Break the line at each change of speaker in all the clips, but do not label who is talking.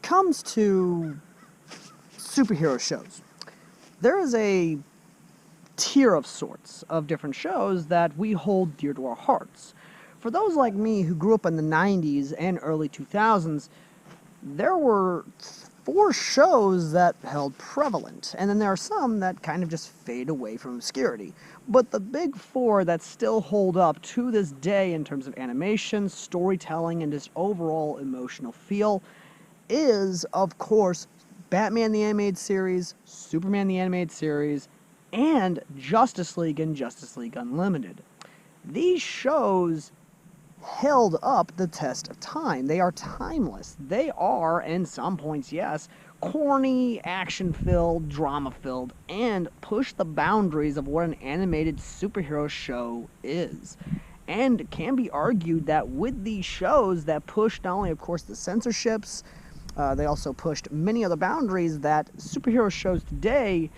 comes to superhero shows, there is a tier of sorts of different shows that we hold dear to our hearts. For those like me who grew up in the 90s and early 2000s, there were 4 shows that held prevalent, and then there are some that kind of just fade away from obscurity. But the big 4 that still hold up to this day in terms of animation, storytelling, and just overall emotional feel is, of course, Batman the Animated Series, Superman the Animated Series, and Justice League and Justice League Unlimited. These shows held up the test of time. They are timeless. They are, in some points, yes, corny, action-filled, drama-filled, and push the boundaries of what an animated superhero show is. And it can be argued that with these shows that pushed not only, of course, the censorships, they also pushed many other boundaries that superhero shows today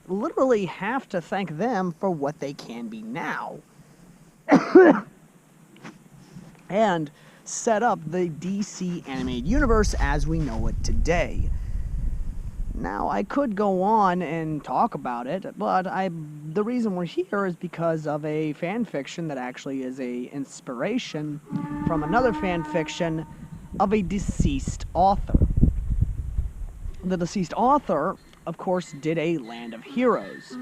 literally have to thank them for what they can be now. And set up the DC animated universe as we know it today. Now, I could go on and talk about it, but the reason we're here is because of a fan fiction that actually is a inspiration from another fan fiction of a deceased author. The deceased author, of course, did a Land of Heroes.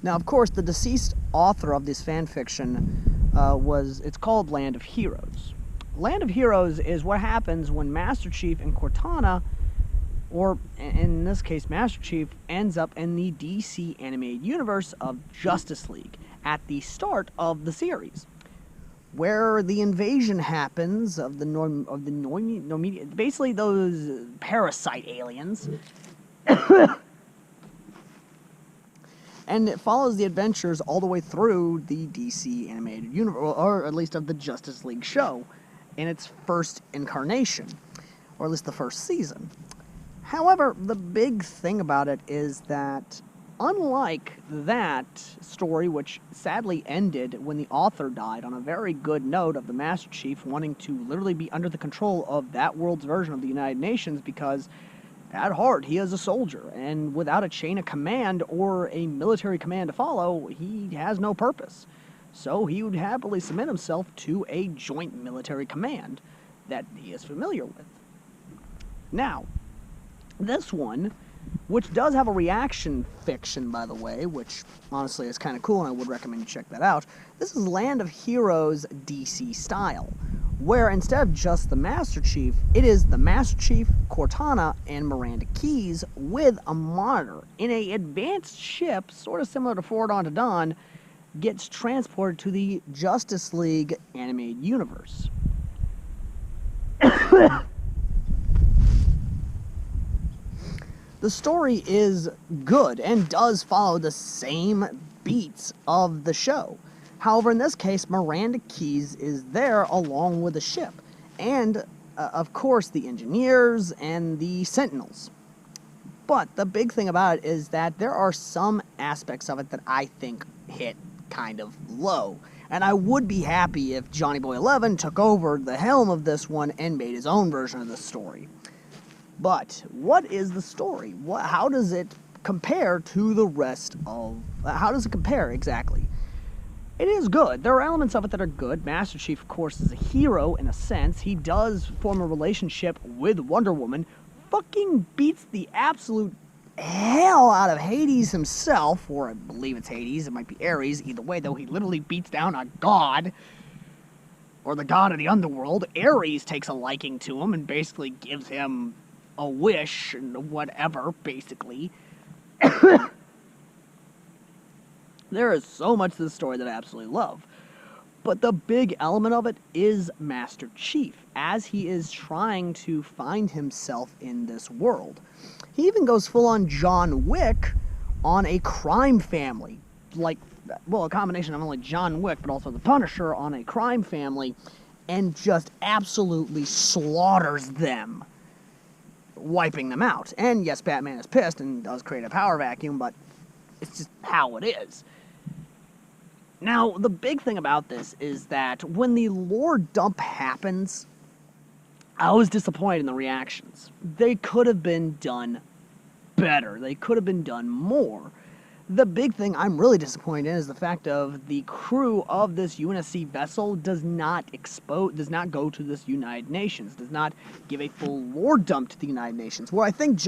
Now, of course, the deceased author of this fan fiction it's called Land of Heroes. Land of Heroes is what happens when Master Chief and Cortana, or in this case Master Chief, ends up in the DC animated universe of Justice League at the start of the series, where the invasion happens of basically those parasite aliens. And it follows the adventures all the way through the DC animated universe, or at least of the Justice League show, in its first incarnation, or at least the first season. However, the big thing about it is that, unlike that story, which sadly ended when the author died on a very good note of the Master Chief wanting to literally be under the control of that world's version of the United Nations, because at heart, he is a soldier, and without a chain of command or a military command to follow, he has no purpose. So he would happily submit himself to a joint military command that he is familiar with. Now, this one, which does have a reaction fiction, by the way, which honestly is kind of cool, and I would recommend you check that out. This is Land of Heroes DC style, where instead of just the Master Chief, it is the Master Chief, Cortana, and Miranda Keyes with a monitor in an advanced ship, sort of similar to Forward Unto Dawn, gets transported to the Justice League animated universe. The story is good and does follow the same beats of the show. However, in this case, Miranda Keyes is there along with the ship, and, of course, the engineers and the Sentinels. But the big thing about it is that there are some aspects of it that I think hit kind of low. And I would be happy if Johnnieboy11 took over the helm of this one and made his own version of the story. But what is the story? How does it compare to the rest of... how does it compare exactly? It is good. There are elements of it that are good. Master Chief, of course, is a hero in a sense. He does form a relationship with Wonder Woman. Fucking beats the absolute hell out of Hades himself, or I believe it's Hades, it might be Ares, either way, though he literally beats down a god, or the god of the underworld. Ares takes a liking to him and basically gives him a wish and whatever, basically. There is so much to the story that I absolutely love. But the big element of it is Master Chief, as he is trying to find himself in this world. He even goes full-on John Wick on a crime family. Like, well, a combination of not only John Wick, but also the Punisher on a crime family, and just absolutely slaughters them, wiping them out. And yes, Batman is pissed and does create a power vacuum, but it's just how it is. Now, the big thing about this is that when the lore dump happens, I was disappointed in the reactions. They could have been done better. They could have been done more. The big thing I'm really disappointed in is the fact of the crew of this UNSC vessel does not go to this United Nations, does not give a full lore dump to the United Nations, where I think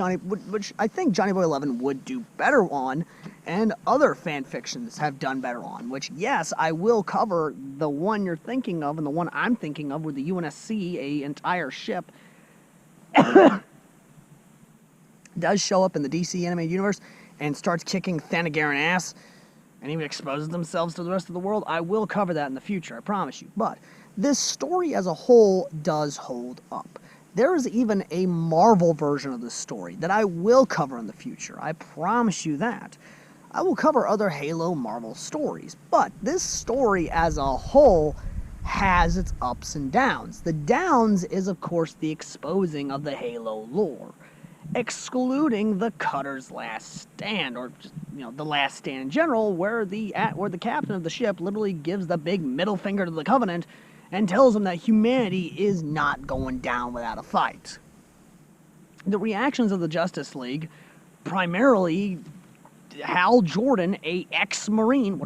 which I think Johnnieboy11 would do better on, and other fan fictions have done better on, which, yes, I will cover the one you're thinking of and the one I'm thinking of with the UNSC, a entire ship, does show up in the DC animated universe and starts kicking Thanagarian ass and even exposes themselves to the rest of the world. I will cover that in the future, I promise you. But this story as a whole does hold up. There is even a Marvel version of this story that I will cover in the future. I promise you that. I will cover other Halo Marvel stories, but this story as a whole has its ups and downs. The downs is, of course, the exposing of the Halo lore, excluding the Cutter's Last Stand, or just, the Last Stand in general, where the captain of the ship literally gives the big middle finger to the Covenant and tells them that humanity is not going down without a fight. The reactions of the Justice League, primarily Hal Jordan, a Marine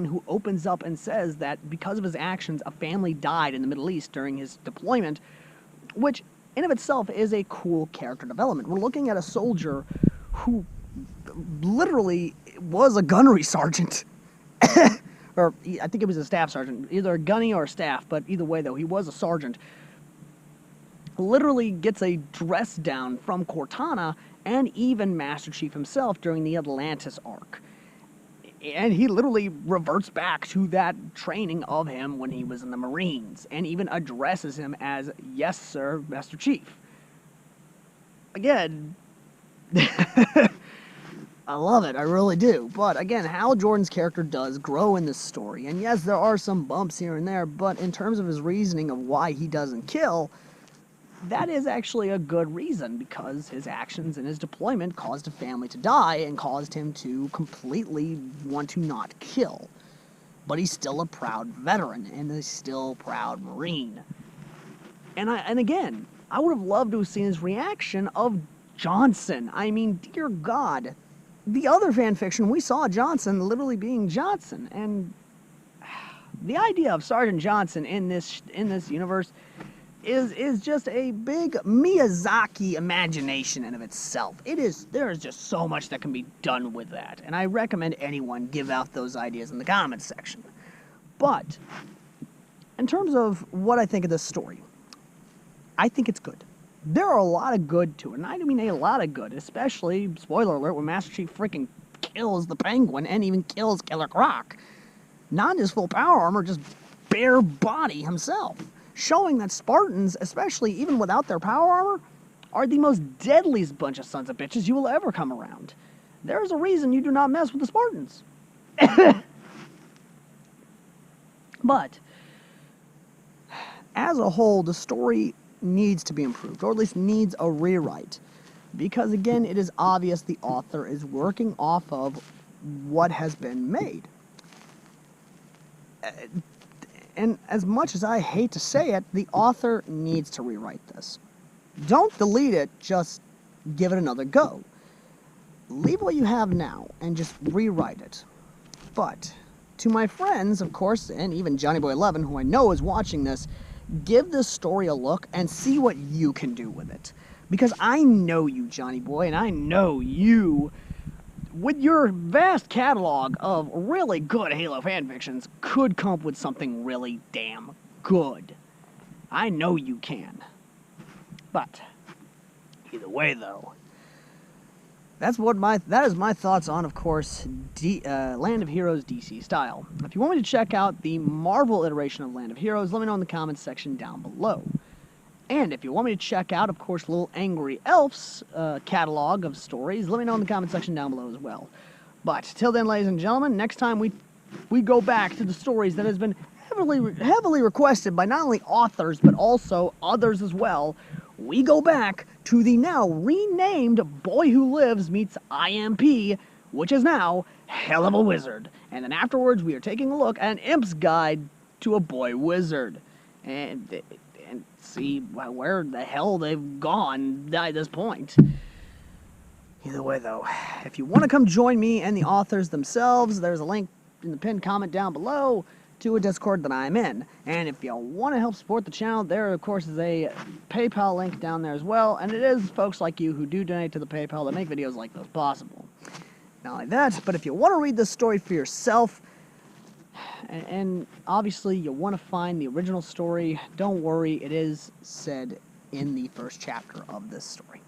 who opens up and says that because of his actions, a family died in the Middle East during his deployment, which in of itself is a cool character development. We're looking at a soldier who literally was a gunnery sergeant. Or I think it was a staff sergeant, either a gunny or a staff, but either way though, he was a sergeant. Literally gets a dress down from Cortana and even Master Chief himself during the Atlantis arc. And he literally reverts back to that training of him when he was in the Marines, and even addresses him as, "Yes, sir, Master Chief." Again, I love it, I really do. But again, Hal Jordan's character does grow in this story, and yes, there are some bumps here and there, but in terms of his reasoning of why he doesn't kill, that is actually a good reason, because his actions in his deployment caused a family to die and caused him to completely want to not kill. But he's still a proud veteran, and he's still a proud Marine. And again, I would have loved to have seen his reaction of Johnson. I mean, dear God, the other fanfiction, we saw Johnson literally being Johnson, and the idea of Sergeant Johnson in this universe is just a big Miyazaki imagination in of itself. There is just so much that can be done with that, and I recommend anyone give out those ideas in the comments section. But in terms of what I think of this story, I think it's good. There are a lot of good to it, and I mean a lot of good, especially, spoiler alert, when Master Chief freaking kills the Penguin and even kills Killer Croc. Not in his full power armor, just bare body himself, showing that Spartans, especially even without their power armor, are the most deadliest bunch of sons of bitches you will ever come around. There's a reason you do not mess with the Spartans. But as a whole, the story needs to be improved, or at least needs a rewrite, because again, it is obvious the author is working off of what has been made. And as much as I hate to say it, the author needs to rewrite this. Don't delete it, just give it another go. Leave what you have now and just rewrite it. But to my friends, of course, and even Johnnieboy11, who I know is watching this, give this story a look and see what you can do with it. Because I know you, Johnny Boy, and I know you, with your vast catalog of really good Halo fanfictions, could come up with something really damn good. I know you can. But either way, though, that is my thoughts on, of course, Land of Heroes DC style. If you want me to check out the Marvel iteration of Land of Heroes, let me know in the comments section down below. And if you want me to check out, of course, Little Angry Elf's catalog of stories, let me know in the comment section down below as well. But till then, ladies and gentlemen, next time we go back to the stories that has been heavily requested by not only authors but also others as well. We go back to the now renamed Boy Who Lives meets IMP which is now Hell of a Wizard. And then afterwards, we are taking a look at an Imp's Guide to a Boy Wizard. And see where the hell they've gone at this point. Either way, though, if you want to come join me and the authors themselves, there's a link in the pinned comment down below to a Discord that I'm in. And if you want to help support the channel, there, of course, is a PayPal link down there as well. And it is folks like you who do donate to the PayPal that make videos like this possible. Not only that, but if you want to read this story for yourself, and obviously you want to find the original story, don't worry, it is said in the first chapter of this story.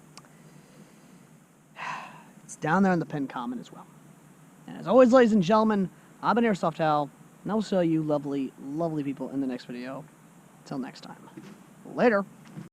It's down there in the pinned comment as well. And as always, ladies and gentlemen, I've been Airsoft Al, and I will show you lovely, lovely people in the next video. Till next time. Later.